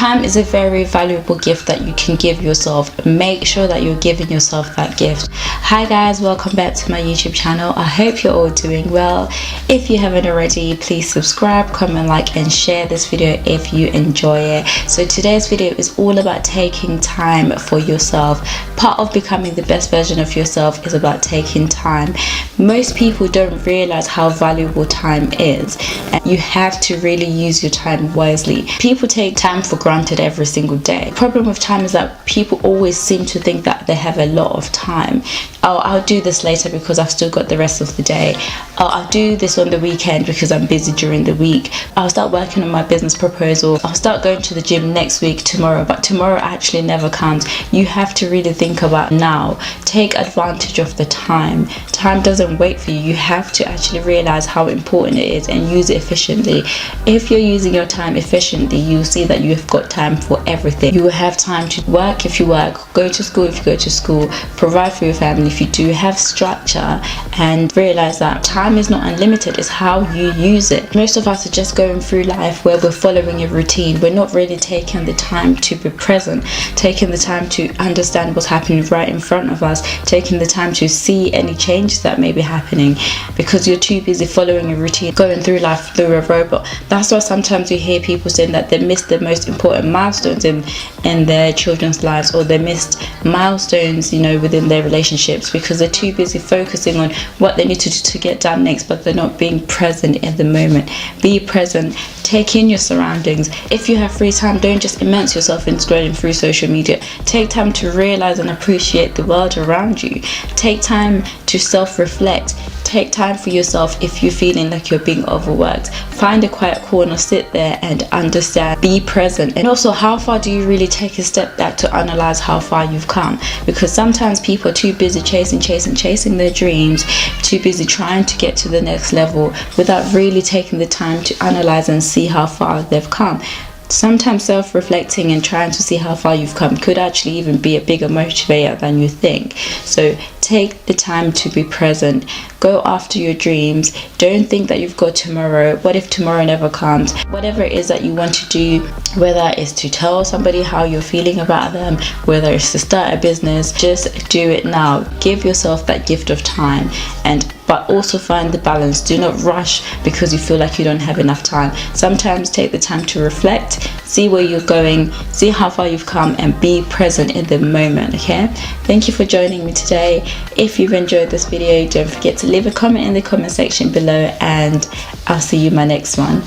Time is a very valuable gift that you can give yourself. Make sure that you're giving yourself that gift. Hi guys, welcome back to my YouTube channel. I hope you're all doing well. If you haven't already, please subscribe, comment, like and share this video if you enjoy it. So today's video is all about taking time for yourself. Part of becoming the best version of yourself is about taking time. Most people don't realize how valuable time is, and you have to really use your time wisely. People take time for granted every single day. The problem with time is that people always seem to think that they have a lot of time. I'll do this later because I've still got the rest of the day. I'll do this on the weekend because I'm busy during the week. I'll start working on my business proposal. I'll start going to the gym next week, tomorrow, but tomorrow actually never comes. You have to really think about now. Take advantage of the time. Time doesn't wait for you. You have to actually realize how important it is and use it efficiently. If you're using your time efficiently, you'll see that you have got time for everything. You will have time to work if you work, go to school if you go to school, provide for your family if you do, have structure, and realize that time is not unlimited. It's how you use it. Most of us are just going through life where we're following a routine. We're not really taking the time to be present, taking the time to understand what's happening right in front of us, taking the time to see any changes that may be happening, because you're too busy following a routine, going through life through a robot. That's why sometimes you hear people saying that they missed the most important milestones in their children's lives, or they missed milestones, within their relationships, because they're too busy focusing on what they need to do to get done next, but they're not being present in the moment. Be present. Take in your surroundings. If you have free time, don't just immerse yourself in scrolling through social media. Take time to realize and appreciate the world around you. Take time to self-reflect. Take time for yourself if you're feeling like you're being overworked. Find a quiet corner, sit there and understand. Be present. And also, how far do you really take a step back to analyze how far you've come? Because sometimes people are too busy chasing their dreams, too busy trying to get to the next level without really taking the time to analyze and see how far they've come. Sometimes self-reflecting and trying to see how far you've come could actually even be a bigger motivator than you think. So take the time to be present. Go after your dreams. Don't think that you've got tomorrow. What if tomorrow never comes? Whatever it is that you want to do, whether it's to tell somebody how you're feeling about them, whether it's to start a business, just do it now. Give yourself that gift of time, but also find the balance. Do not rush because you feel like you don't have enough time. Sometimes take the time to reflect, see where you're going, see how far you've come, and be present in the moment. Okay, thank you for joining me today. If you've enjoyed this video, don't forget to leave a comment in the comment section below, and I'll see you in my next one.